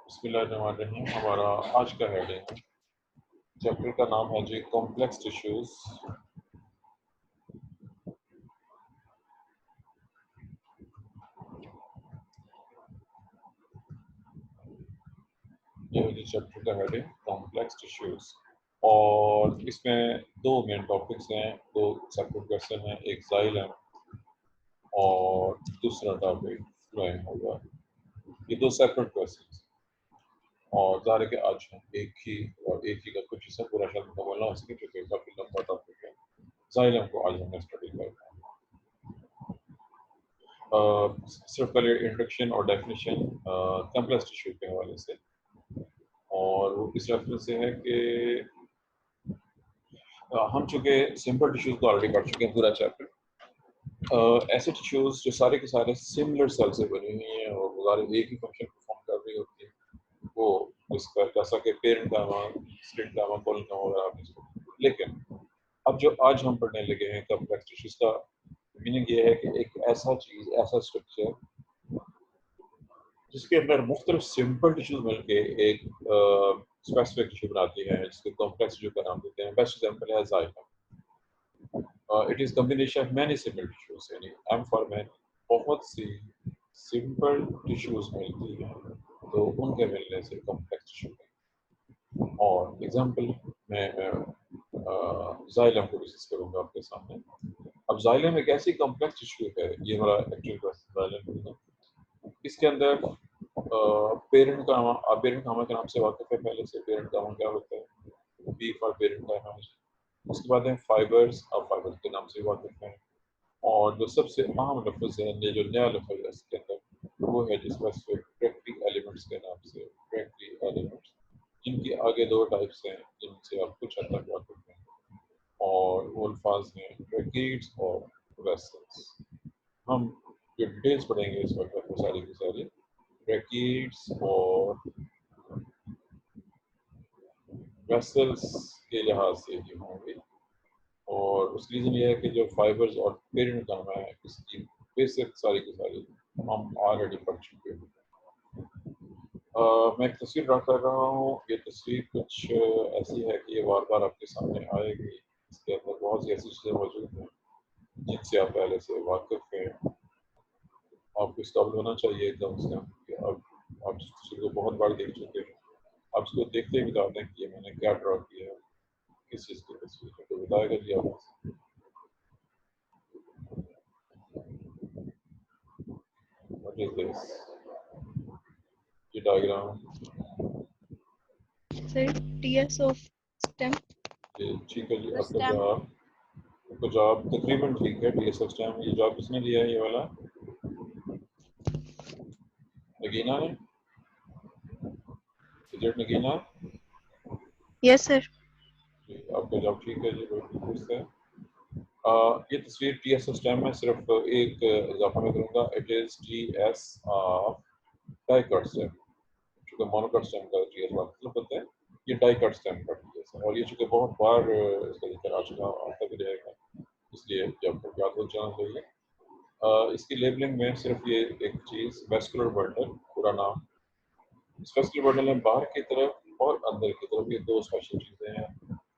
बिस्मिल्लाहिर्रहमानिर्रहीम। हमारा आज का हेडिंग चैप्टर का नाम है जी कॉम्प्लेक्स टिश्यूज। ये है जी चैप्टर का हेडिंग कॉम्प्लेक्स टिश्यूज और इसमें दो मेन टॉपिक्स हैं, दो सेपरेट क्वेश्चन हैं, एक जाइलम और दूसरा टॉपिक फ्लोएम होगा। ये दो सेपरेट क्वेश्चन और ज़ाहिर है कि आज हम एक ही का कुछ हिस्सा पूरा शायद मुकम्मल ना हो सके क्योंकि काफ़ी लंबा टॉपिक है। जाइलम को आज हमने स्टडी करना है। सिर्फ पहले इंट्रोडक्शन और डेफिनेशन कॉम्प्लेक्स टिश्यू के हवाले से, और वो इस रेफरेंस से है कि हम चूँकि सिंपल टिश्यूज़ को ऑलरेडी पढ़ चुके हैं पूरा चैप्टर। ऐसे टिश्यूज़ जो सारे के सारे सिमिलर सेल से बनी हुई हैं और सारे एक ही फंक्शन परफॉर्म कर रही होती है, वो इसका जैसा कि parent gamma, split gamma, colon gamma वगैरह आपने इसको। लेकिन अब जो आज हम पढ़ने लगे हैं कॉम्प्लेक्स टिश्यूज़ का मीनिंग ये है कि एक ऐसा चीज़, ऐसा स्ट्रक्चर जिसके अंदर मुख्तलिफ सिंपल टिश्यूज मिलके एक स्पेसिफिक टिश्यू बनाती है, जिसके कॉम्प्लेक्स टिश्यू का नाम देते हैं। बेस्ट एग्जांपल है xylem. It is combination of many simple tissues, यानी एम फॉर मैन, बहुत सी सिंपल टिश्यूज मिलती हैं तो उनके मिलने से कॉम्प्लेक्स टिश्यू। और एग्जांपल मैं जाइलम को डिस्कस करूंगा आपके सामने। अब जाइलम एक ऐसी कॉम्प्लेक्स टिश्यू है, ये हमारा एक्चुअल क्वेश्चन जाइलम है। इसके अंदर पेरेंट कामा के नाम से वाकिफ है पहले से। पेरेंट कामा क्या होता है? बी फॉर पेरेंट कामा। उसके बाद है फाइबर्स, अब फाइबर्स के नाम से वाकिफ है। और जो सबसे अहम लफ्ज़ है, ये जो नया लफ्ज़ है इसके अंदर, वो है टैक्टिक एलिमेंट्स के नाम से। टैक्टिक एलिमेंट्स, जिनके आगे दो टाइप्स हैं जिनसे आप कुछ हद तक वाकिफ हैं, और वो अल्फाज हैं ट्रैकीड्स और वेसल्स। हम जो डिटेल्स पढ़ेंगे इस वक्त वो सारी की सारी ट्रैकीड्स और वेसल्स के लिहाज से ही होंगे। और उसकी रीज़न ये है कि जो फाइबर्स और पेरेंट गामा है, इसकी बेसिक सारी की सारी हम ऑलरेडी पढ़ चुके हैं। मैं एक तस्वीर ड्रा कर रहा हूँ। ये तस्वीर कुछ ऐसी है कि ये बार बार आपके सामने आएगी। इसके अंदर बहुत सी ऐसी चीज़ें मौजूद हैं जिनसे आप पहले से वाकिफ हैं। आपको स्टॉप होना चाहिए एकदम से कि अब आप इस तस्वीर को बहुत बार देख चुके हैं। आप इसको देखते ही बताते हैं कि ये मैंने क्या ड्रा किया है, किस चीज़ की तस्वीर है, तो बताएगा जी आप। What is this? ये diagram sir TS of stem. ठीक है जी। आपका स्टेम जवाब तकरीबन ठीक है। TS of stem. ये जवाब किसने दिया है? ये वाला नगीना ने। रिजल्ट नगीना। Yes sir. आपका जवाब ठीक है जी, बिल्कुल दुरुस्त है। ये तस्वीर टीएस ऑफ स्टेम में सिर्फ एक इजाफा में करूँगा। It is TS of dicot stem. चूँकि मोनोकट स्टेम का टीएस मतलब होता है, ये डाइकट स्टेम का टीएस है। और ये चूँकि बहुत बार इसका जिक्र आ चुका आता भी रहेगा, इसलिए जब तक याद हो जाना चाहिए। इसकी लेबलिंग में सिर्फ ये एक चीज़, वेस्कुलर बंडल पूरा नाम। इस वेस्कुलर बंडल में बाहर की तरफ और अंदर की तरफ ये दो स्पेशल चीज़ें हैं,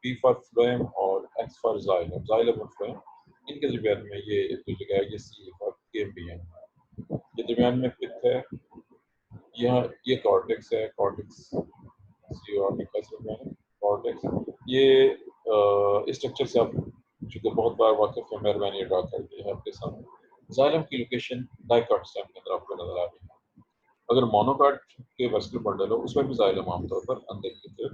पी फॉर फ्लोएम और एक्स फॉर जाइलम। जाइलम और फ्लोएम, इनके दरमियान में ये जो जगह है, ये सी फॉर केम्बियम। ये दरमियान में पिथ है, यहाँ ये कॉर्टेक्स है। कॉर्टेक्स सी और कॉर्टेक्स। ये स्ट्रक्चर से आप चूँकि बहुत बार वाकिफ है, मेहरबानी ये ड्रा कर दिया है आपके सामने। जाइलम की लोकेशन डाइकॉट स्टेम के अंदर आपको नजर आ रही है। अगर मोनोकाट के वेस्कुलर बंडल हो, उसमें भी जाइलम आमतौर पर अंदर की तरफ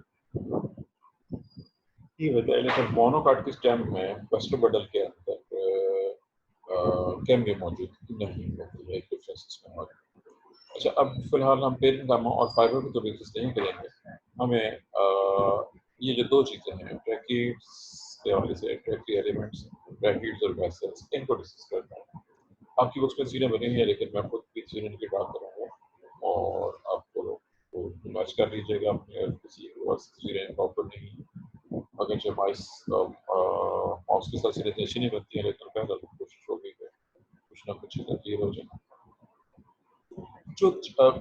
ही होता है, लेकिन मोनोकाट के स्टेम में वेस्कुलर बंडल के अंदर कैम्बियम मौजूद नहीं होती है। एक डिफरेंस इसमें मौजूद है। अच्छा, अब फिलहाल हम पेरेंट गामा और फाइबर को तो डिस्कस नहीं करेंगे। हमें ये जो दो चीज़ें हैं ट्रैकीड्स के हवाले से, ट्रैकी एलिमेंट्स, ट्रैकीड्स और वेसल्स, इनको डिस्कस करना है। आपकी बुक्स में तस्वीरें बनी हैं, लेकिन मैं खुद भी तस्वीरें की ड्रा करूँगा और आपको तो मैच कर लीजिएगा अपने किसी तस्वीरें प्रॉपर नहीं। अगर जब माउस के साथ सिलेक्शन नहीं बनती है, लेकिन पहले कोशिश होगी कि कुछ ना कुछ चीज़ें क्लियर हो जाए। जो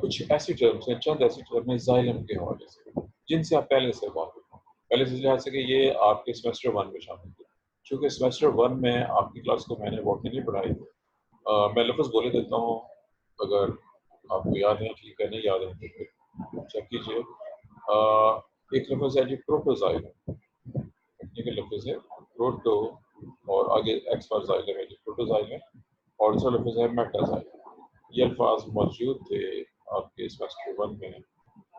कुछ ऐसी टर्म्स हैं, चंद ऐसी टर्म हैं जाइलम के हवाले से, जिनसे आप पहले से वाकिफ हो। पहले से इस लिहाज से कि ये आपके सेमेस्टर 1 में शामिल थे। चूँकि सेमेस्टर 1 में आपकी क्लास को मैंने बॉटनी नहीं पढ़ाई थी। मैं लफ्ज़ बोले देता हूँ, अगर आपको याद है ठीक है, नहीं याद है तो फिर चेक कीजिए। एक लफ्ज़ है जी प्रोटोज़ाइलम, टेक्निकल लफ्ज़ है प्रोटो और आगे एक्स फॉर ज़ाइलम है जी प्रोटोज़ाइलम, और दूसरा लफ्ज़ है मेटाज़ाइलम। ये अल्फाज मौजूद थे आपके सेमेस्टर 1 में।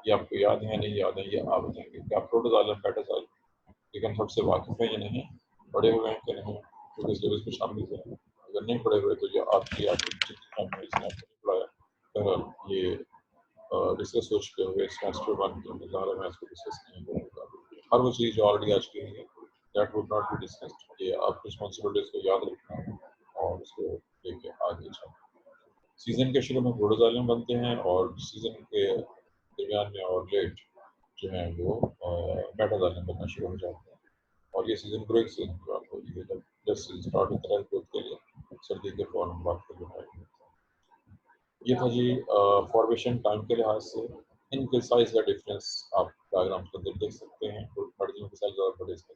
ये आपको याद है नहीं याद है, ये आप बताएंगे कि आप प्रोटोज़ाइलम मेटाज़ाइलम लेकिन सबसे वाकिफ़ हैं या नहीं, पढ़े हुए हैं कि नहीं, क्योंकि सिलेबस में शामिल है। अगर नहीं पढ़े हुए तो ये आपकी जितनी इसने आपको नहीं पढ़ाया, बहरहाल ये डिस्कस हो चुके हुए सेमेस्टर 1 के अंदर ज़्यादा मैं इसको डिस्कस नहीं करूँगा। हर वो चीज़ जो ऑलरेडी आ चुकी है that would not be discussed. ये आप रिस्पॉन्सिबिलिटीज़ को याद रखना है और उसको लेके आगे चलना। सीज़न के शुरू में प्रोटोज़ाइलम बनते हैं और सीज़न के दरमियान में और लेट जो है वो मेटाज़ाइलम बनना शुरू हो जाते हैं। और ये सीज़न ब्रेक सीज़न की बात हो रही है, जब जस्ट स्टार्ट होता है ग्रोथ के लिए सर्दी के फौरन बाद के जो है। ये था जी फॉर्मेशन टाइम के लिहाज से। इनके साइज का डिफरेंस आप डायग्राम के अंदर देख सकते हैं। मर्जियों के साइज ज़्यादा बड़े इसके।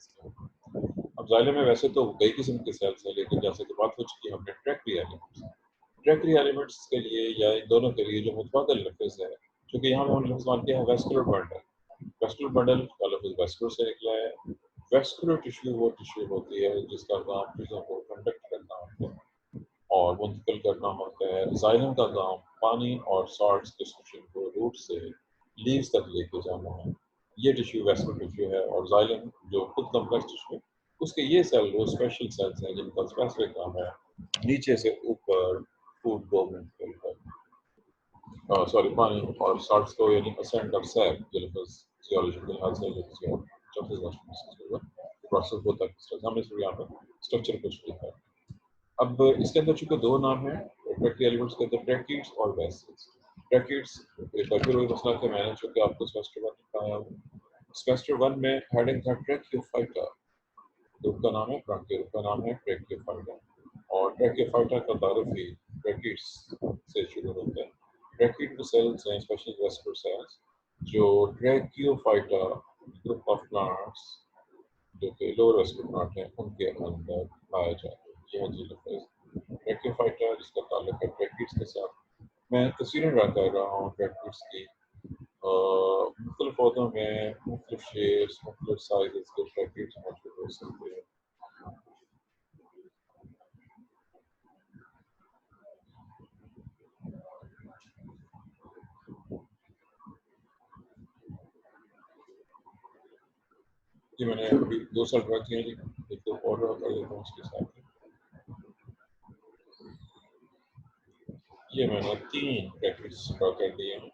अब जाइलम में वैसे तो कई किस्म के सेल्स हैं, लेकिन जैसे कि बात हो चुकी है हमने ट्रैक्टरी एलिमेंट्स, ट्रैक्टरी एलिमेंट्स के लिए या इन दोनों के लिए जो मुतबादल लफ्ज़ है, क्योंकि यहाँ पे हमने इस्तेमाल किया है वेस्कुलर बंडल। वेस्कुलर बंडल का लफ्ज़ वेस्कुलर से निकला है। वेस्कुलर टिश्यू वो टिश्यू होती है जिसका काम चीज़ों को कंडक्ट करना होता है और मुंतकिल करना होता है। जाइलम का काम पानी और सॉल्ट्स के सोल्यूशन को रूट से लीव्स तक लेके जाना है। ये टिश्यू वेस्कुलर टिश्यू है और जाइलम जो खुद कॉम्प्लेक्स टिश्यू है, उसके ये सेल वो स्पेशल सेल्स हैं जिनका स्पेसिफिक काम है नीचे से ऊपर फूड को मुंतकिल करना। सॉरी, पानी और सॉल्ट्स को यानी असेंट ऑफ सैप, ये लफ्ज़ जियोलॉजी के लिहाज से जो किसी और चौथे होगा प्रोसेस होता है किस तरह से, हमने सिर्फ यहाँ पर स्ट्रक्चर कुछ लिखा है। अब इसके अंदर चूंकि दो नाम है ट्रैक्टी एलिमेंट्स के अंदर, ट्रैकिड्स और वेसल्स। ट्रैकिड्स एक बार फिर वही मसला कि मैंने चूंकि आपको सेमेस्टर 1 में पढ़ाया, सेमेस्टर 1 में हेडिंग था ट्रैकियोफाइटा, ग्रुप का नाम है ब्रांकियो, ग्रुप का नाम है ट्रैकियोफाइटा, और ट्रैकियोफाइटा का तारुफ ही ट्रैकिड्स से शुरू होता है। ट्रैकिड सेल्स हैं स्पेशल वेस्कुलर सेल्स जो ट्रैकियोफाइटा ग्रुप ऑफ प्लांट्स जो कि लोअर वेस्कुलर प्लांट हैं उनके अंदर पाया जाता है। यह जी लफ्ज़ ट्रैकियोफाइटा जिसका ताल्लुक है ट्रैकिड्स के साथ। मैं तस्वीरें ड्रा कर रहा हूँ ट्रैकिड्स की। मुख्तलिफ पौधों में मुख्तलिफ शेप्स मुख्तलिफ साइज़ के ट्रैकिड्स मौजूद हो सकते हैं। जी मैंने अभी 2 साल ड्रा किए हैं जी, एक तो और ड्रा कर देता हूँ उसके साथ। ये मैंने 3 ट्रैकिड्स ड्रा कर दिए हैं।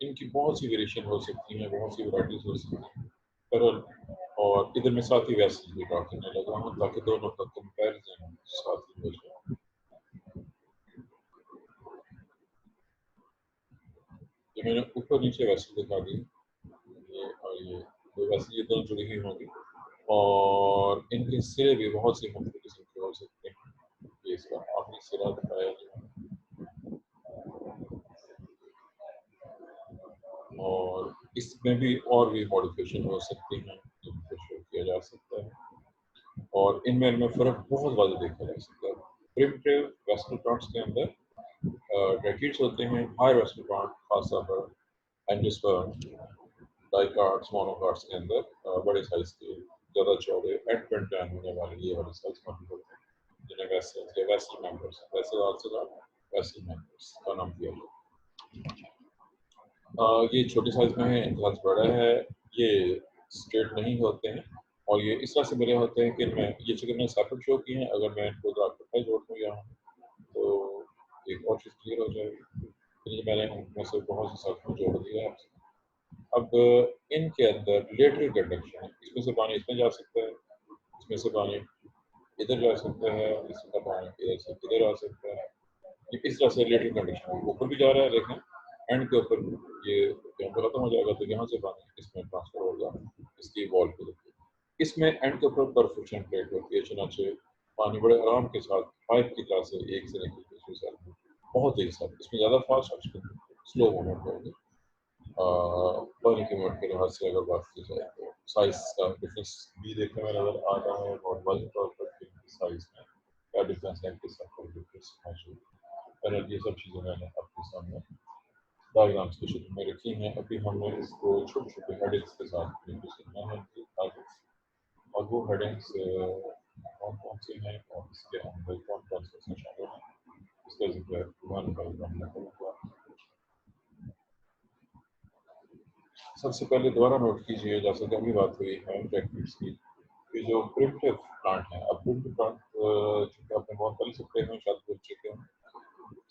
इनकी बहुत सी वेरिएशन हो सकती हैं, बहुत सी वैराइटीज़ हो सकती हैं। बहरहाल और इधर मैं साथ ही वैसे भी ड्रा करने लगा हूँ ताकि दोनों का कंपैरिजन साथ ही हो जाए। ये मैंने ऊपर नीचे वैसे दिखा दी, ये और ये तो वैसे ये दोनों जुड़ी हुई होंगी और इनके सिरे भी बहुत सी मुख्तलिफ किस्म के हो सकते हैं। ये इसका आखिरी सिरा दिखाया गया और इसमें भी और भी मॉडिफिकेशन हो सकती हैं जिनको शो किया जा सकता है और इनमें फ़र्क बहुत ज़्यादा देखा जा सकता है। प्रिमिटिव वेस्टर्न प्लांट्स के अंदर ट्रैकिड्स होते हैं, हाई वेस्टर्न प्लांट खासतौर पर एंजियोस्पर्म डाइकार्ड्स मोनोकार्ड्स के अंदर बड़े साइज के ज़्यादा चौड़े एंड पेंटान होने वाले ये वाले सेल्स मौजूद होते हैं जिन्हें वेसल्स या vessel members vessel also called vessel members का नाम दिया गया। ये छोटे साइज में है, इंतहाज बड़ा है, ये स्ट्रेट नहीं होते हैं और ये इस तरह से मिले होते हैं कि मैं ये चीज़ें मैंने सेपरेट शो की हैं। अगर मैं इनको आपको जोड़ दूँ यहाँ तो एक और चीज़ क्लियर हो जाएगी। तो ये मैंने उनमें से बहुत से साथ में जोड़ दिया है। अब इनके अंदर लेटरल कंडक्शन है, इसमें से पानी इसमें जा सकता है, इसमें से पानी इधर जा सकता है, इसका पानी इधर से इधर आ सकता है। ये इस तरह से लेटरल कंडक्शन ऊपर भी जा रहा है, लेकिन एंड के ऊपर ये जहाँ पर खत्म हो जाएगा तो यहाँ से पानी इसमें ट्रांसफर होगा इसकी वॉल पे। इसमें एंड के ऊपर परफेक्शन प्लेट होती है, चुनाचे पानी बड़े आराम के साथ पाइप की तरह से एक से निकल के दूसरे साइड में बहुत तेज साथ इसमें ज़्यादा फास्ट स्लो मूवमेंट होगी। पानी के मूवमेंट के लिहाज से अगर बात की जाए तो साइज का डिफरेंस भी देखने में नज़र आ रहा है और वाली तौर पर साइज में क्या डिफरेंस है, किस तरह का डिफरेंस मौजूद है, ये सब चीज़ें मैंने आपके सामने डायग्राम्स की शक्ल में रखी हैं। अभी हमने इसको छोटे छोटे हेडिंग्स के साथ करना है और वो हेडिंग्स कौन कौन से हैं और इसके अंदर कौन कौन से शामिल हैं, इसका जिक्र वन बाई वन मैं करूँगा। सबसे पहले दोबारा नोट कीजिए, जैसे कि अभी बात हुई है टेक्निक्स की, ये जो प्रिमिटिव प्लांट है, अब प्रिमिटिव प्लांट चूँकि आपने बहुत पहले से पढ़े हैं, शायद भूल चुके हैं।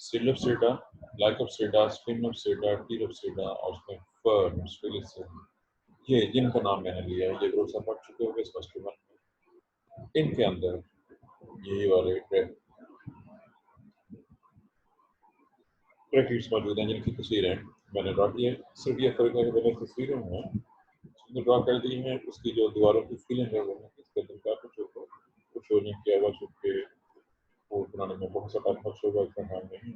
सिलोप्सिडा, लाइकोप्सिडा, स्पिनोप्सिडा, टीरोप्सिडा और उसमें फर्न, स्पिलिसिडा, ये जिनका नाम मैंने लिया है, ये ग्रुप्स आप पढ़ चुके होंगे फर्स्ट वन में। इनके अंदर यही वाले ट्रैकिट्स मौजूद हैं जिनकी तस्वीरें मैंने ड्रा की है। सिर्फ ये फर्क है कि मैंने तस्वीरें हैं ड्रा कर दी हैं, उसकी जो दीवारों की फीलिंग है वो इसके अंदर क्या कुछ होगा, कुछ होने की आवाज़ चूँकि वो बनाने में बहुत सा टाइम खर्च होगा, इतना टाइम नहीं,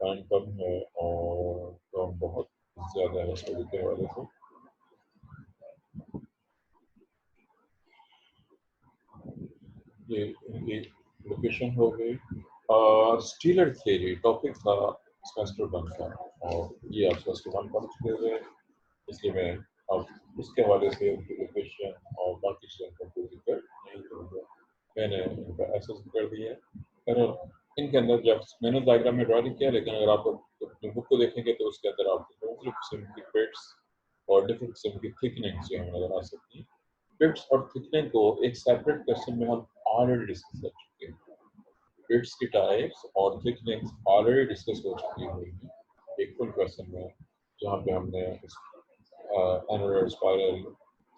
टाइम कम है और काम बहुत ज़्यादा है इसको के हवाले से। ये इनकी लोकेशन हो गई। स्टीलर थ्योरी टॉपिक था सेमेस्टर वन का और ये आप सेमेस्टर वन पढ़ चुके हुए, इसलिए मैं अब उसके हवाले से उनकी लोकेशन और बाकी चीज़ों का कोई जिक्र नहीं करूँगा, मैंने इनका एसेस कर दिया है। और इनके अंदर जब मैंने डायग्राम में ड्रा नहीं किया, लेकिन अगर आप अपनी बुक को देखेंगे तो उसके अंदर आपको मुख्तलिफ किस्म की पेट्स और डिफरेंट किस्म की थिकनिंग्स जो हमें नजर आ सकती हैं। पेट्स और थिकनिंग को एक सेपरेट क्वेश्चन में हम ऑलरेडी डिस्कस कर चुके हैं। पेट्स की टाइप्स और थिकनिंग्स ऑलरेडी डिस्कस हो चुकी हुई हैं एक फुल क्वेश्चन में, जहाँ पे हमने annular spiral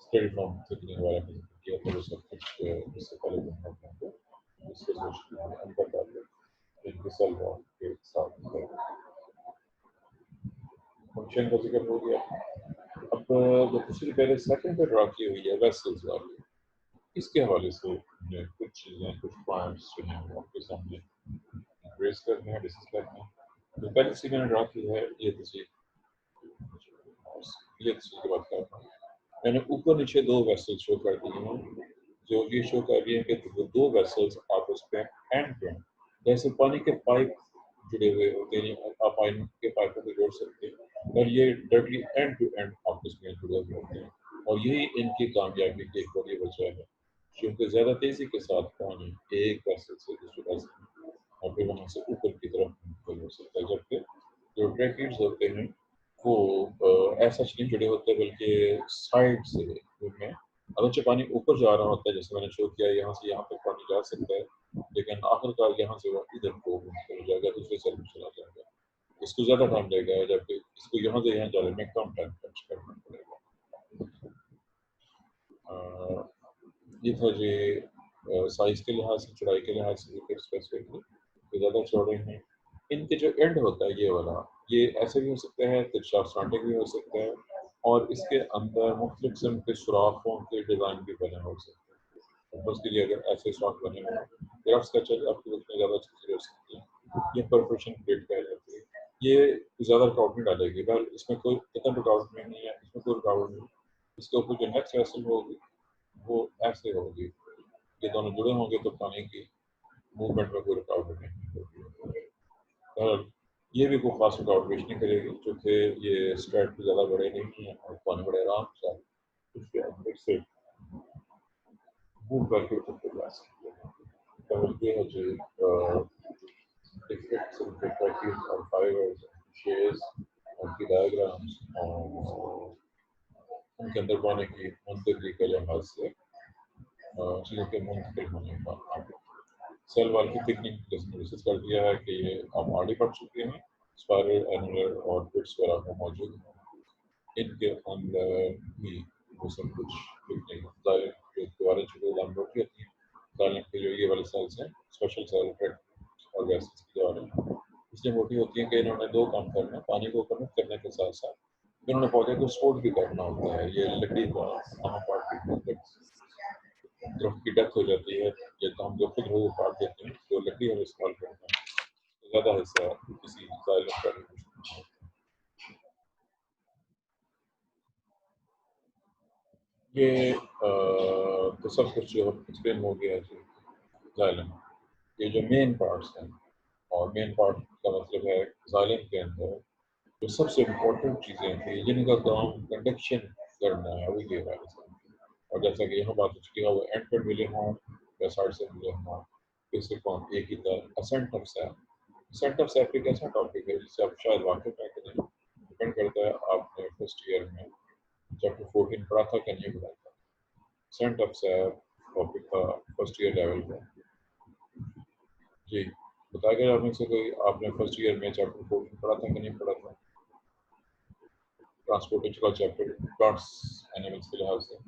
straight from thickening वाला किया था। वो सब कुछ इससे पहले हम आपको डिस्कस हो चुकी है। हम बता दें इनके सेल वॉल के साथ फंक्शन का जिक्र हो गया। अब जो पिछली पहले सेकंड पे ड्रा की हुई है वेसल्स वाली, इसके हवाले से हमने कुछ चीज़ें, कुछ पॉइंट्स जो हैं वो आपके सामने रेस करने हैं, डिस्कस करने हैं। तो पहले से मैंने ड्रा की है ये तस्वीर, ये तस्वीर की बात कर रहा हूँ। मैंने ऊपर नीचे दो वेसल्स शो कर दी हैं, जो ये शो कर रही है कि वो दो वेसल्स आपस में एंड टू एंड, जैसे पानी के पाइप जुड़े हुए होते हैं, आप पानी के पाइपों को जोड़ सकते हैं और ये डायरेक्टली एंड टू एंड आपस में जुड़े हुए होते हैं। और यही इनकी कामयाबी की एक बड़ी वजह है, क्योंकि ज़्यादा तेज़ी के साथ पानी एक वेसल से दूसरे वेसल और फिर वहाँ से ऊपर की तरफ मुंतकिल हो सकता है, जबकि जो ट्रैकिड्स होते हैं वो ऐसा नहीं जुड़े होते, बल्कि साइड से उनमें अगरचे पानी ऊपर जा रहा होता है, जैसे मैंने शो किया यहाँ से यहाँ तक पानी जा सकता है, लेकिन आखिरकार यहाँ से वो इधर को मुंतकिल हो जाएगा, दूसरे साइड में चला जाएगा। इसको ज़्यादा टाइम लगेगा, जबकि इसको यहाँ से यहाँ जाने में कम टाइम खर्च करना पड़ेगा। ये था जी साइज के लिहाज से, चौड़ाई के लिहाज से स्पेसिफिकली तो ज़्यादा चौड़े हैं। इनके जो एंड होता है ये वाला, ये ऐसे भी हो सकता है, तिरछा स्टार्टिंग भी हो सकता है और इसके अंदर मुख्तलिफ किस्म के सुराखों के डिज़ाइन भी बने हो सकते हैं। तो उसके लिए अगर ऐसे सुराख बने हुए हैं, रफ स्केचर आपकी बुक में ज़्यादा अच्छी हो सकती है। ये परफेक्शन प्लेट कह जाती है, ये ज़्यादा रुकावट नहीं डालेगी, बट इसमें कोई इतना रुकावट नहीं है, इसमें कोई रुकावट नहीं। इसके ऊपर जो नेक्स्ट वेसल होगी वो ऐसे होगी, ये दोनों जुड़े होंगे तो पानी की मूवमेंट में कोई रुकावट नहीं होगी। और ये भी कोई खास रुकावट पेश नहीं करेगी, क्योंकि ये स्ट्रेट भी ज़्यादा बड़े नहीं हैं और पानी बड़े आराम से उसके अंदर से मूव करके ऊपर जा सकते हैं। और ये है जो डिफरेंट प्रैक्टिस और फाइबर्स, शेयर्स, उनकी डायग्राम्स और उनके अंदर पानी की मुंतकली के लिहाज से चीज़ों के मुंतकिल होने का सेल वॉल की थिकनिंग डिस्कस कर दिया है कि ये आप ऑलरेडी पढ़ चुके हैं। स्पाइरल, एनुलर और पिट्स वगैरह मौजूद हैं। इनके अंदर भी वो सब कुछ थिकनिंग जो दोबारा जो लंबोटी होती हैं, साइलेंट के जो ये वाले सेल्स हैं, स्पेशल सेल और गैसेस की द्वारा इसलिए मोटी होती हैं कि इन्होंने दो काम करना है, पानी को कनेक्ट करने के साथ साथ इन्होंने पौधे को सपोर्ट भी करना होता है। ये लकड़ी का अहम पार्ट भी दरख्त की डेथ हो जाती है या तो हम जो खुद वो काट देते हैं, जो लकड़ी हम इस्तेमाल करते हैं, ज़्यादा हिस्सा किसी जाइलम का नहीं हो सकता। ये तो सब कुछ जो एक्सप्लेन हो गया जी जाइलम। ये जो मेन पार्ट्स हैं, और मेन पार्ट का मतलब है जाइलम के अंदर जो सबसे इम्पोर्टेंट चीज़ें थी जिनका काम कंडक्शन करना है वो ये है। और जैसा कि यहाँ बात हो चुकी है वो एंड पर मिले हों या साइड से मिले हों, इससे कौन एक ही था ascent of sap. Ascent of sap एक ऐसा टॉपिक है जिससे आप शायद वाकिफ है कि नहीं, डिपेंड करता है आपने फर्स्ट ईयर में चैप्टर 14 पढ़ा था कि नहीं पढ़ा था। असेंट ऑफ सैप टॉपिक था फर्स्ट ईयर लेवल का जी। बताया आप में से कोई आपने फर्स्ट ईयर में चैप्टर 14 पढ़ा था कि नहीं पढ़ा था? ट्रांसपोर्टेशन का चैप्टर प्लांट्स एनिमल्स के लिहाज से।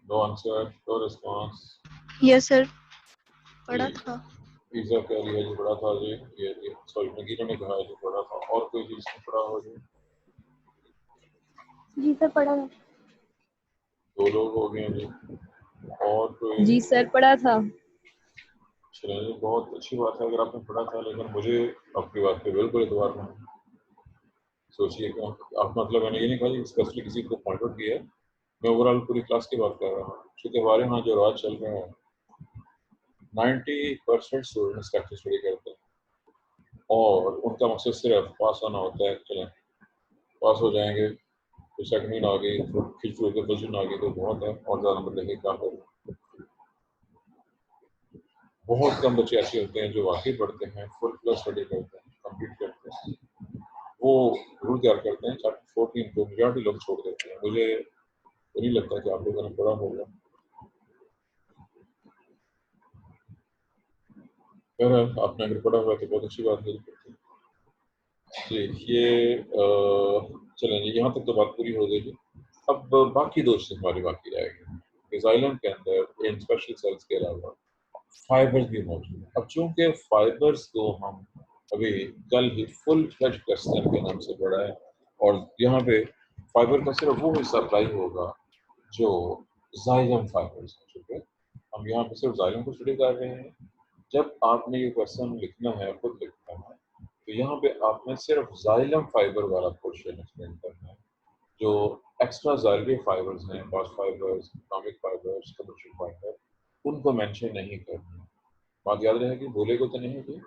No answer, no response. Yes sir, पढ़ा था। ईजा कह रही है जी पढ़ा था जी। ये सॉरी नगीना ने कहा है जी पढ़ा था। और कोई चीज नहीं पढ़ा हो जी? जी सर पढ़ा था। दो लोग हो गए जी। और कोई? जी सर पढ़ा था। चलिए बहुत अच्छी बात है अगर आपने पढ़ा था, लेकिन मुझे आपकी बात पे बिल्कुल एतबार नहीं। सोचिए कि आप मतलब मैंने ये नहीं कहा कि स्पेशली किसी को पॉइंट आउट किया है, मैं ओवरऑल पूरी क्लास की बात कर रहा हूँ। क्योंकि हमारे यहाँ जो राज चल रहे हैं 90% स्टूडेंट्स टेक्स्ट स्टडी करते हैं और उनका मकसद सिर्फ पास आना होता है। चलें पास हो जाएंगे तो सेकंड आ गई तो खिंच के पोजिशन आ गई तो बहुत है, और ज़्यादा नंबर लेके क्या करें। बहुत कम बच्चे ऐसे होते हैं जो वाकई पढ़ते हैं, फुल प्लस स्टडी करते हैं, कंप्लीट करते हैं। वो रूल तैयार करते हैं चैप्टर 14 को मेजॉरिटी लोग छोड़ देते हैं। मुझे तो नहीं लगता कि आप लोगों ने पढ़ा होगा। बहरहाल आपने अगर पढ़ा हुआ तो बहुत अच्छी बात है जी। ये चलें जी, यहाँ तक तो बात पूरी हो गई जी। अब बाकी दो चीज़ हमारी बाकी रहेगी। जाइलम के अंदर इन स्पेशल सेल्स के अलावा फाइबर्स भी मौजूद हैं। अब चूंकि फाइबर्स को हम अभी कल ही फुल फ्लेज क्वेश्चन के नाम से पढ़ा है, और यहाँ पे फाइबर का सिर्फ वो हिस्सा अप्लाई होगा जो जाइलम फाइबर्स है। ठीक है, हम यहाँ पे सिर्फ जाइलम को स्टडी कर रहे हैं। जब आपने ये क्वेश्चन लिखना है, खुद लिखना है, तो यहाँ पे आपने सिर्फ जाइलम फाइबर वाला पोर्शन एक्सप्लेन करना है। जो एक्स्ट्रा जाइलरी फाइबर्स हैं, bast fibres, economic fibres, commercial fibre, उनको मेंशन नहीं करना है। बात याद रहेगी, भूलेगा तो नहीं कि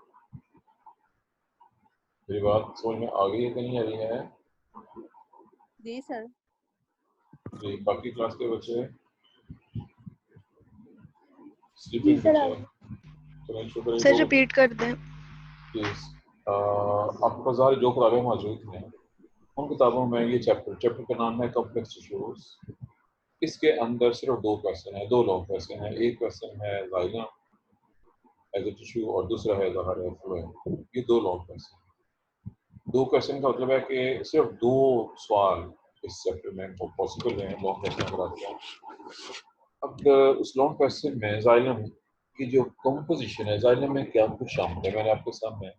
मेरी बात समझ में आ गई है कि नहीं आ रही है? जी सर। जी, बाकी क्लास के बच्चे जी स्लीपिंग सर बच्चे चलें शुक्र है। सर रिपीट कर दें। प्लीज आपके पास सारी जो किताबें मौजूद हैं उन किताबों में ये चैप्टर का नाम है कॉम्प्लेक्स टिश्यूज। इसके अंदर सिर्फ दो क्वेश्चन है, दो लॉन्ग क्वेश्चन है। एक क्वेश्चन है जाइलम एज ए टिश्यू और दूसरा है ज़हर फ्लोएम। ये दो लॉन्ग क्वेश्चन। दो क्वेश्चन का मतलब है कि सिर्फ दो सवाल इस चैप्टर में पॉसिबल है लॉन्ग क्वेश्चन कराते हैं। अब उस लॉन्ग क्वेश्चन में जाइलम की जो कंपोजिशन है, जाइलम में क्या कुछ शामिल है, मैंने आपके सामने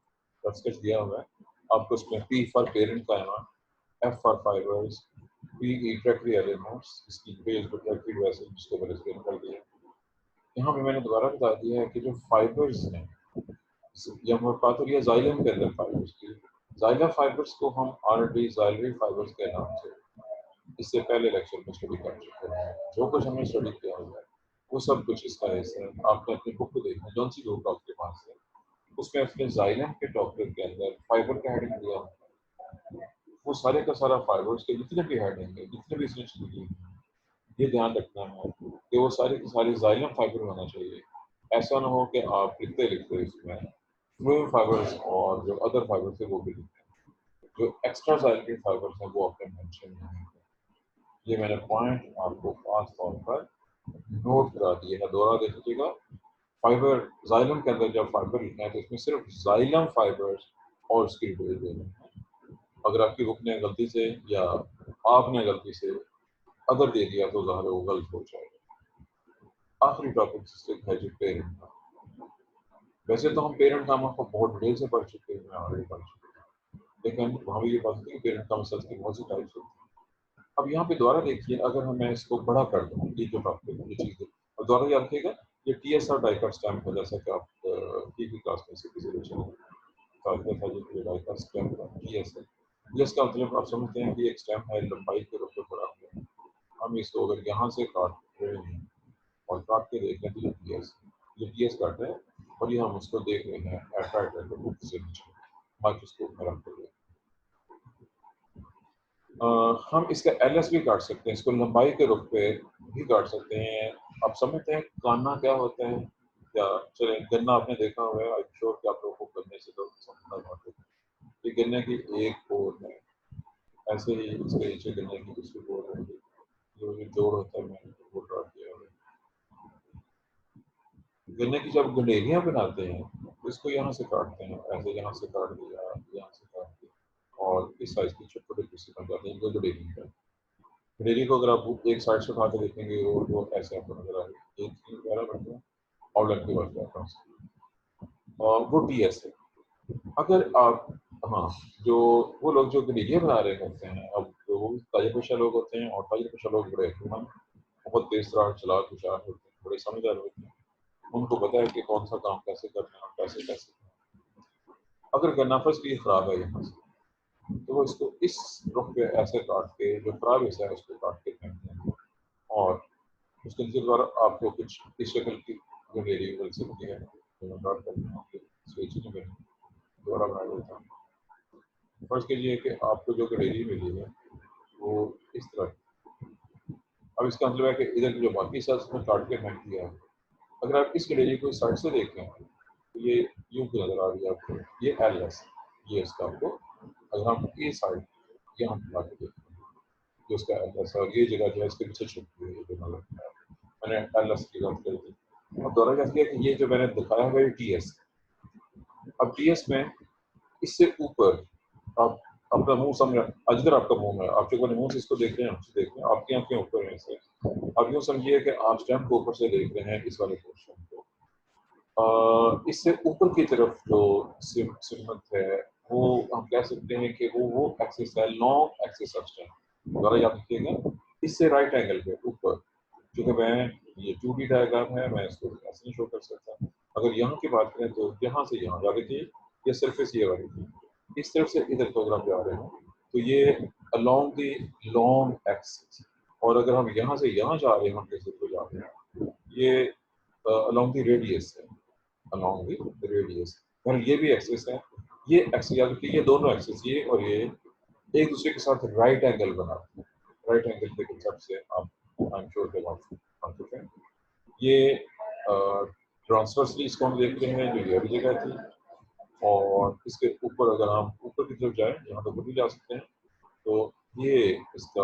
स्केच दिया हुआ है। आपको उसमें पी फॉर पेरेंट का है, F for fibres, P refractory elements, इसकी बेस रिफ्रैक्टरी वैसे जिसको मैंने एक्सप्लेन कर दिया। यहाँ पे मैंने दोबारा बता दिया है कि जो फाइबर्स हैं, जब हम बात हो रही है जाइलम के अंदर फाइबर्स की, जाइलम फाइबर्स को हम ऑलरेडी जाइलरी फाइबर्स के नाम से इससे पहले लेक्चर में स्टडी कर चुके हैं। जो कुछ हमने स्टडी किया हुआ है वो सब कुछ इसका हिस्सा है। आपने अपनी बुक को देखना, जौन सी बुक आपके पास है उसमें अपने जाइलम के टॉपिक के अंदर फाइबर का हेडिंग दिया है। वो सारे का सारा फाइबर्स के जितने भी हेडिंग है, जितने भी इसमें स्टडी है, ये ध्यान रखना है कि वो सारे के सारे जाइलम फाइबर होना चाहिए। ऐसा ना हो कि आप लिखते लिखते इसमें फ्लोएम फाइबर्स और जो अदर फाइबर्स है वो भी लिखते हैं। जो एक्स्ट्रा जाइलम फाइबर्स हैं वो आपने मेंशन नहीं है। ये मैंने पॉइंट आपको खास तौर पर नोट करा दिए है, दोहरा दे दीजिएगा। फाइबर जाइलम के अंदर जब फाइबर लिखना है तो इसमें सिर्फ जाइलम फाइबर्स और उसकी डिटेल देनी है। अगर आपकी बुक ने गलती से या आपने गलती से अदर दे दिया तो ज़ाहिर है वो गलत हो जाएगा। आखिरी टॉपिक जिससे है जो पेरेंट का। वैसे तो हम पेरेंट नाम को बहुत डिटेल से पढ़ चुके हैं, मैं ऑलरेडी पढ़ चुका हूँ, लेकिन वहाँ भी ये बात होती है कि पेरेंट का मसला की बहुत सी टाइप्स होती है। अब यहाँ पे दोबारा देखिए, अगर मैं इसको बड़ा कर दूँ, ये जो टॉपिक है ये चीज़, और दोबारा याद रखिएगा ये TSR डाइका स्टैम्प है, जैसा कि आप की क्लास में से किसी बच्चे ने कहा था, जो डाइका स्टैम्प है TSR। जिसका मतलब आप समझते हैं कि एक स्टेम है लंबाई के रूप में बड़ा हुआ है। हम इसको अगर यहाँ से काट रहे हैं और काट के देख रहे हैं तो ये पीएस काट रहे हैं और ये हम उसको देख रहे हैं एट राइट एंगल ऊपर से नीचे माइक्रोस्कोप में रखते हुए। हम इसका एलएस भी काट सकते हैं, इसको लंबाई के रूप पे भी काट सकते हैं। आप समझते हैं काना क्या होता है? या चले गन्ना आपने देखा हुआ है, आई एम श्योर कि आप लोगों को गन्ने से तो समझना होता है। ये गन्ने की एक ओर है, ऐसे ही इसके नीचे गन्ने की दूसरी ओर है, जो ये जोड़ होता है मैंने वो ड्रा किया हुआ है। गन्ने की जब गंडेरियां बनाते हैं तो इसको यहाँ से काटते हैं, ऐसे यहाँ से काट दिया, यहाँ से काट दिया और इस साइज की छोटे छोटे पीस बन जाते हैं। गंडेरी का गंडेरी को अगर आप एक साइड से उठा के देखेंगे और वो ऐसे आपको नजर आएगी, एक चीज वगैरह बन गया और लड़के बन जाता है और वो टीएस है। अगर आप हाँ, जो वो लोग जो गंडेरियां बना रहे होते हैं, अब तो वो ताजरपेशा लोग होते हैं और ताजरपेशा लोग बड़े बहुत तेज तरार चलाक होशियार होते हैं, बड़े समझदार होते हैं। उनको पता है कि कौन सा काम कैसे करना है और कैसे कैसे करना है। अगर गन्ना फसली खराब है यहाँ से तो वो इसको इस रुख पे ऐसे काट के जो खराब हिस्सा है उसको काट के फेंक देंगे और उसके नीचे द्वारा आपको कुछ इस शक्ल की गंडेरी मिल सकती है जो मैं ड्रा करके स्विच में दोबारा बना देता हूँ। फर्ज कीजिए कि आपको जो गंडेरी मिली है वो इस तरह। अब इसका मतलब है कि इधर की जो बाकी हिस्सा उसमें काट के फेंक दिया है। अगर आप इस गंडेरी को इस साइड से देखें तो ये यूं की नजर आ रही है आपको, ये एल एस, ये इसका आपको अगर हम ये साइड यहाँ ला के देखें जो इसका एल एस है और ये जगह जो है इसके पीछे छुपी हुई है जो नजर मैंने एल एस की बात करी थी। और दोबारा क्या किया कि ये जो मैंने दिखाया है टी एस, अब टी एस में इससे ऊपर आप अपना मुंह समझ, अजगर आपका मुंह है, आप जो मुंह से इसको देख रहे हैं हमसे देख रहे हैं, आपकी आंखें ऊपर हैं इससे। आप यूँ समझिए कि आप स्टैम्प को ऊपर से देख रहे हैं इस वाले पोर्शन को। इससे ऊपर की तरफ जो सिमत है वो हम कह सकते हैं कि वो एक्सिस है, लॉन्ग एक्सिस ऑफ स्टैम्प। दोबारा याद रखिएगा, इससे राइट एंगल पे ऊपर, क्योंकि मैं ये 2D डायग्राम है, मैं इसको ऐसे नहीं शो कर सकता। अगर यहाँ की बात करें तो यहाँ से यहाँ जा रही थी, ये सरफेस ये वाली थी, इस तरफ से इधर को अगर आप जा रहे हो तो ये अलोंग द लॉन्ग एक्सिस, और अगर हम यहाँ से यहाँ जा रहे हैं किसी को जा रहे हैं ये अलोंग द रेडियस है, अलोंग द रेडियस। और ये भी एक्सिस है, ये एक्सिस याद रखिए, ये दोनों एक्सिस ये और ये एक दूसरे के साथ राइट एंगल बनाते हैं। राइट एंगल के कंसेप्ट से आप आई एम श्योर के वाकिफ हैं। ये ट्रांसवर्सली इसको हम देख रहे हैं जो ये अभी जगह थी, और इसके ऊपर अगर हम ऊपर की तरफ जाएं यहाँ तक भी जा सकते हैं तो ये इसका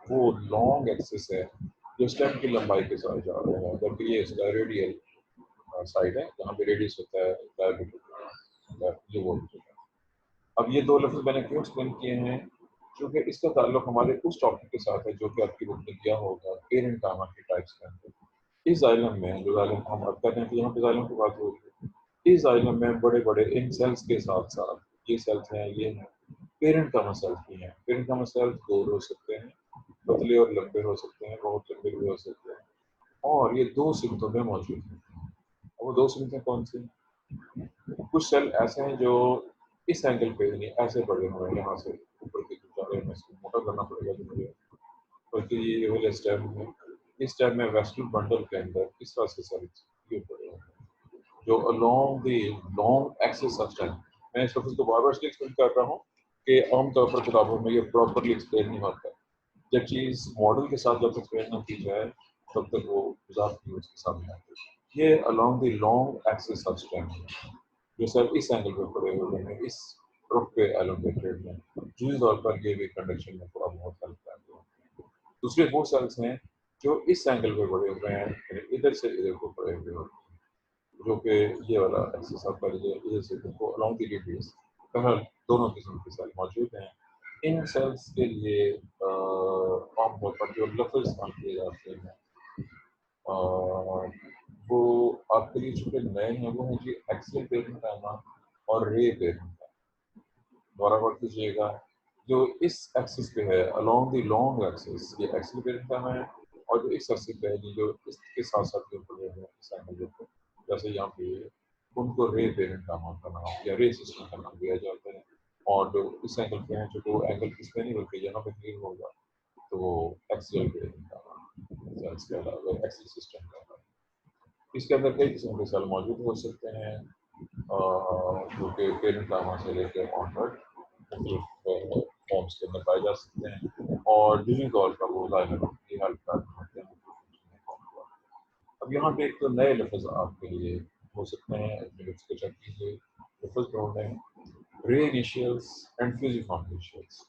वो लॉन्ग एक्सिस है जो स्टेम की लंबाई के साथ जा रहा है, जबकि ये इसका रेडियल साइड है जहाँ पे रेडियस होता है डायमीटर, ये वो होता है। अब ये दो लफ्ज मैंने क्यों एक्सप्लेन किए हैं, क्योंकि इसका ताल्लुक हमारे उस टॉपिक के साथ है जो कि आपकी बुक में किया होगा पेरेंट कामा के टाइप्स के अंदर। इस आइलम में जो आइलम हम बात कर रहे हैं, तो यहाँ पे आइलम की बात हो रही है। इस आइलम में बड़े बड़े इन सेल्स के साथ साथ ये सेल्स हैं, ये हैं पेरेंट कामा सेल्स भी हैं। पेरेंट कामा सेल्स गोल हो सकते हैं, पतले और लंबे हो सकते हैं, बहुत लंबे भी हो सकते हैं, और ये दो सिमतों में मौजूद हैं। वो दो सिमतें कौन सी? कुछ सेल ऐसे हैं जो इस एंगल पे नहीं ऐसे बढ़े हुए हैं, यहाँ से ऊपर की तरफ जा रहे हैं, इसको मोटा करना पड़ेगा जो मुझे, बल्कि ये वाले स्टेम है, इस स्टेम में वेस्टर्न बंडल के अंदर इस तरह से सेल्स ये पड़े हुए हैं जो along the long axis of stem. मैं इस लफ्ज़ को बार बार इसलिए एक्सप्लेन कर रहा हूँ कि आमतौर पर किताबों में ये प्रॉपरली एक्सप्लेन नहीं होता। जब चीज़ मॉडल के साथ जब एक्सप्लेन न की जाए तब तक वो वजाहत नहीं उसके सामने आती। ये along the long axis of stem है जो सर इस एंगल पे पड़े हुए हैं, इस रुख पे एलोकेटेड हैं, जुज़ी तौर पर ये भी कंडक्शन में थोड़ा बहुत हेल्प करते हैं। दूसरे वो सेल्स हैं जो इस एंगल पे पड़े हुए हैं, यानी इधर से इधर को पड़े हुए हैं, जो कि ये वाला एक्सिस आप कर लीजिए, इधर से इधर को अलोंग द रेडियस। बहरहाल दोनों किस्म के सेल मौजूद हैं। इन सेल्स के लिए आमतौर पर जो लफ्ज़ इस्तेमाल किए जाते हैं वो आपके लिए चूंकि नए हैं, वो है जी एक्सियल पेरेंट कामा और रे पेरेंट कामा। दोबारा नोट कीजिएगा, जो इस एक्सिस पे है अलोंग द लॉन्ग एक्सिस ये एक्सियल पेरेंट कामा है, और जो इस एक्सिस पे है जी जो इसके साथ साथ जो पड़े हैं इस एंगल पे, जैसे यहाँ पे उनको रे पेरेंट कामा का नाम या रे सिस्टम का नाम दिया जाता है। और जो इस एंगल पे है, जो दो एंगल किसमें नहीं बल्कि यहाँ पे क्लियर होगा तो वो एक्सियल ग्रेडिंग का सेल्स के अलावा एक्सियल सिस्टम का। इसके अंदर कई किस्म के सेल मौजूद हो सकते हैं जो कि पेरेंट गामा से लेकर ऑनवर्ड मुख्तलिफ फॉर्म्स के अंदर पाए जा सकते हैं और ड्यूरिंग दौर का वो जाहिर की हेल्प करते होते हैं। अब यहाँ पे एक तो नए लफ्ज़ आपके लिए हो सकते हैं, अपने लिप्स को चेक कीजिए। लफ्ज़ ढूंढ रहे हैं रे इनिशियल्स एंड फ्यूजिफॉर्म इनिशियल्स।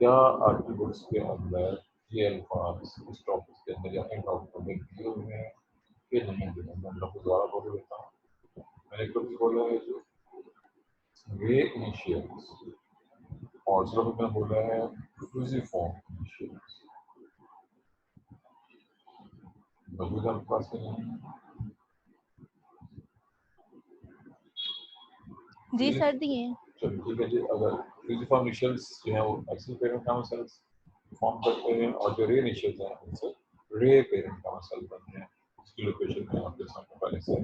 क्या आपकी बुक्स के अंदर ये अल्फाज इस टॉपिक के अंदर या इन टॉपिक में दिए हुए हैं कि नहीं दिए? मैं लफ्ज़ दोबारा बोल देता हूँ। मैंने एक लफ्ज़ बोला है जो रे इनिशियल्स और सिर्फ मैं बोला है फ्यूजिफॉर्म इनिशियल्स। मौजूद आपके पास के नहीं? जी सर दिए। चलिए ठीक है जी। अगर फ्यूजिफॉर्म इनिशियल्स जो है वो axial parent gamma cells form करते हैं और जो रे इनिशियल्स हैं उनसे रे पेरेंट गामा सेल बनते हैं। इसकी लोकेशन में आपके सामने पहले से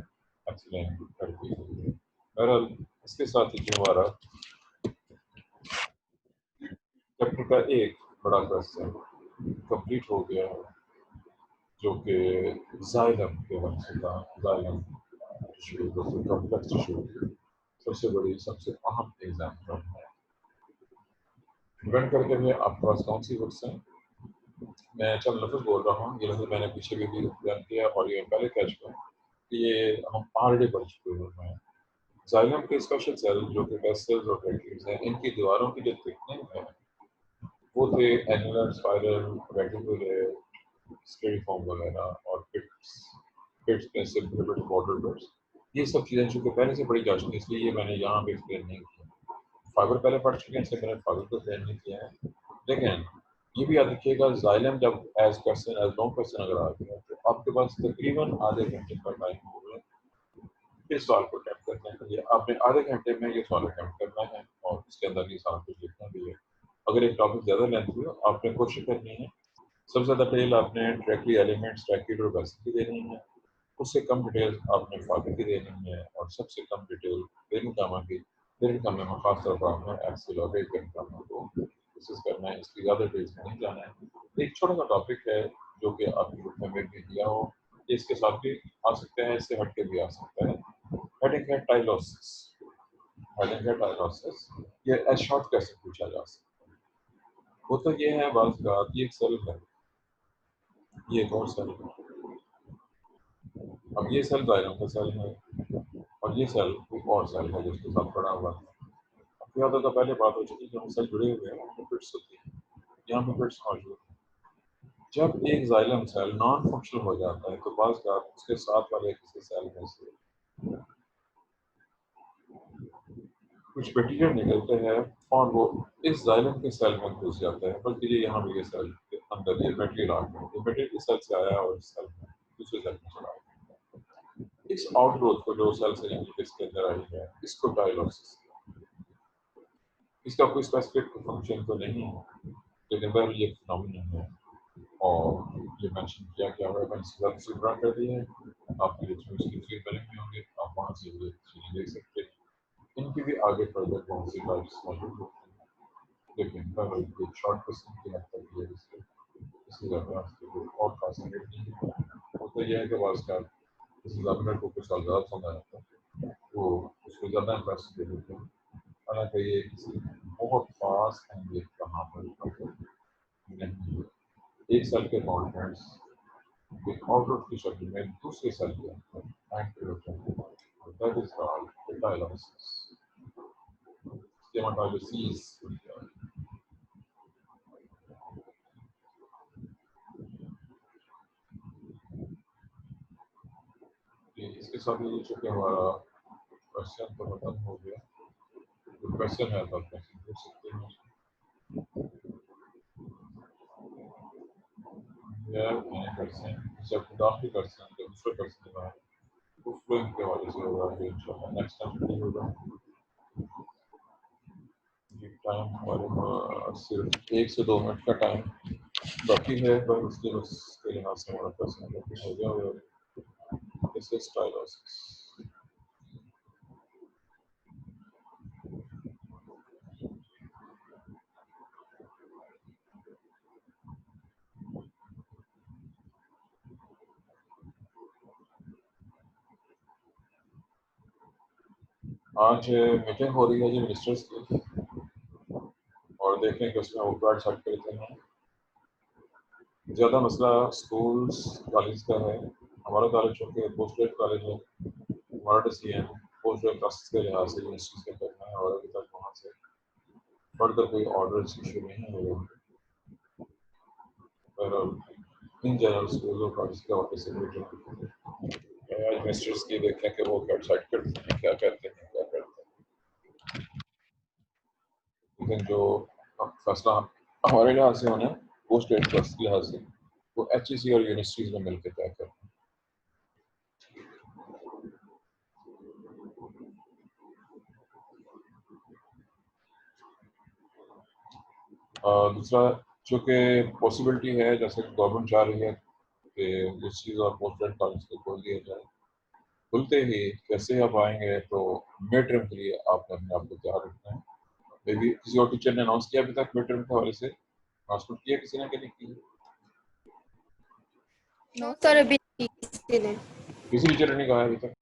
एक्सप्लेन कर दी गई है। बहरहाल इसके साथ ही जो हमारा चैप्टर का एक बड़ा क्वेश्चन कंप्लीट हो गया है जो कि जाइलम के हवाले से था। जाइलम टिश्यू दोस्तों कॉम्प्लेक्स टिश्यू सबसे बड़ी सबसे अहम एग्जाम्पल है। डिपेंड करते हुए आपके पास कौन सी बुक्स हैं। मैं चंद लफ्ज़ बोल रहा हूँ, ये लफ्ज़ मैंने पीछे भी बयान किया और ये पहले कह चुका हूँ कि ये हम ऑलरेडी पढ़ चुके हैं। जाइलम के स्पेशल सेल जो कि वेसल्स और वेंट्रिकल्स हैं, इनकी दीवारों की जो थिकनिंग है वो थे एनुलर, स्पाइरल, रेटिकुलर, स्टेरिफॉर्म वगैरह और पिट्स में से बॉर्डर बिट्स। ये सब चीज़ें चूँकि पहले से पढ़ी जा चुकी हैं इसलिए ये मैंने यहाँ पे एक्सप्लेन नहीं किया। फाइबर पहले पढ़ चुके हैं, इससे मैंने फाइबर को एक्सप्लेन नहीं किया है। लेकिन ये भी याद रखिएगा जाइलम जब एज लॉन्ग क्वेश्चन अगर आ गया तो आपके पास तकरीबन आधे घंटे का टाइम होगा इस सवाल को अटेम्प्ट करने के लिए। आपने आधे घंटे में ये सवाल अटेम्प्ट करना है और इसके अंदर ये सारा कुछ लिखना भी है। अगर एक टॉपिक ज़्यादा लेंथ हुई आपने कोशिश करनी है सबसे ज़्यादा डिटेल आपने ट्रैकली एलिमेंट्स, ट्रैकिड और बेसिक की देनी है। उससे कम डिटेल आपने फाइबर की देनी है और सबसे कम डिटेल पेरेंट गामा की। पेरेंट गामा में खासतौर पर आपने एक्सियल और रे पेरेंट गामा को डिस्कस करना है। इसकी ज़्यादा डिटेल्स में नहीं जाना है। एक छोटा सा टॉपिक है जो कि आपकी बुक में भी दिया हो, इसके साथ भी आ सकता है, इससे हट के भी आ सकता है। हेडिंग है टाइलोसिस। हेडिंग है टाइलोसिस। ये एज शॉर्ट कैसे पूछा जा सकता है? वो तो ये है बात का, ये एक सेल है, ये एक और सेल है। अब ये सेल जाइलम का सेल है और ये सेल एक और सेल है जिसके साथ पड़ा हुआ है। अब याद होगा पहले बात हो चुकी है, जब सेल जुड़े हुए हैं उनमें फिट्स होती है, यहाँ पे फिट्स मौजूद है। जब एक जाइलम सेल नॉन फंक्शनल हो जाता है तो बाज़ का उसके साथ वाले किसी सेल में से कुछ बैक्टीरिया निकलते हैं और वो इस जाइलम के सेल में घुस जाते हैं। बल्कि ये यहाँ भी ये सेल के अंदर ये बैक्टीरिया आ गया, ये बैक्टीरिया इस सेल से आया और इस सेल में दूसरे सेल में चला गया। इस आउटग्रोथ को जो सेल से निकल के इसके अंदर आई है इसको टाइलोसिस। इसका कोई स्पेसिफिक फंक्शन तो नहीं है लेकिन वह ये फिनोमिनन है और ये मेंशन किया गया हुआ है। मैंने इसके साथ ड्रा कर दिया है, आपके लिए इसकी थ्री बने हुए होंगे, आप वहाँ से ये चीज़ें देख सकते हैं। इनकी भी आगे फर्दर बहुत सी टाइप्स मौजूद होती हैं लेकिन पहले एक शॉर्ट क्वेश्चन की हद तक ये इससे ज़्यादा और खास नहीं है। वो तो यह है कि वाज का एग्जामिनर को कुछ सवाल ज़्यादा समझ आता है वो उसको ज़्यादा इंटरेस्ट दे देते हैं। हालांकि ये किसी बहुत खास अहमियत का मामला नहीं है। एक सेल के कॉन्टेंट्स एक आउटवर्ड की शक्ल में दूसरे सेल के अंदर एक्टिव होते हैं। That is called dialysis. Dialysis इसके साथ ही चूंकि हमारा क्वेश्चन तो खत्म हो गया। जो क्वेश्चन है तो क्वेश्चन पूछ सकते हैं। यार मैंने क्वेश्चन जब दाखिल क्वेश्चन तो दूसरे क्वेश्चन के बाद उस फ्लोइंग के हवाले से होगा जो इंशाल्लाह नेक्स्ट टाइम नहीं होगा। टाइम हमारे पास सिर्फ 1 से 2 मिनट का टाइम बाकी है, पर उसके बस के लिहाज से हमारा क्वेश्चन हो गया और दिस इज टाइलोसिस। आज मीटिंग हो रही है जी मिनिस्टर्स की और देखें कि उसमें वो कार्ड सेट करते हैं। ज़्यादा मसला स्कूल्स कॉलेज का है। हमारा कॉलेज चूँकि पोस्ट ग्रेड कॉलेज है, हमारा डिसीजन पोस्ट ग्रेड क्लासेस के लिहाज से यूनिवर्सिटीज़ का करना है और अभी तक वहाँ से फर्दर कोई ऑर्डर्स इशू नहीं हुए। पर इन जनरल स्कूल और कॉलेज का वापस से मीटिंग आज मिनिस्टर्स की देखें कि वो कार्ड सेट करते हैं, क्या करते हैं, क्या करते हैं। लेकिन जो फैसला हमारे लिहाज से होना है पोस्ट ग्रेड क्लास के लिहाज से वो HEC और यूनिवर्सिटीज़ में मिलकर तय करते हैं। दूसरा चूँकि पॉसिबिलिटी है जैसे गवर्नमेंट चाह रही है कि यूनिवर्सिटीज़ और पोस्ट ग्रेड कॉलेज को खोल दिया जाए। खुलते ही कैसे आप आएंगे तो मिड टर्म के लिए आपने अपने आप को तैयार रखना है। मे बी किसी और टीचर ने अनाउंस किया अभी तक मिड टर्म के हवाले से अनाउंसमेंट किया किसी ने कि नहीं की? नो सर, अभी नहीं किसी ने। किसी टीचर ने नहीं कहा अभी तक।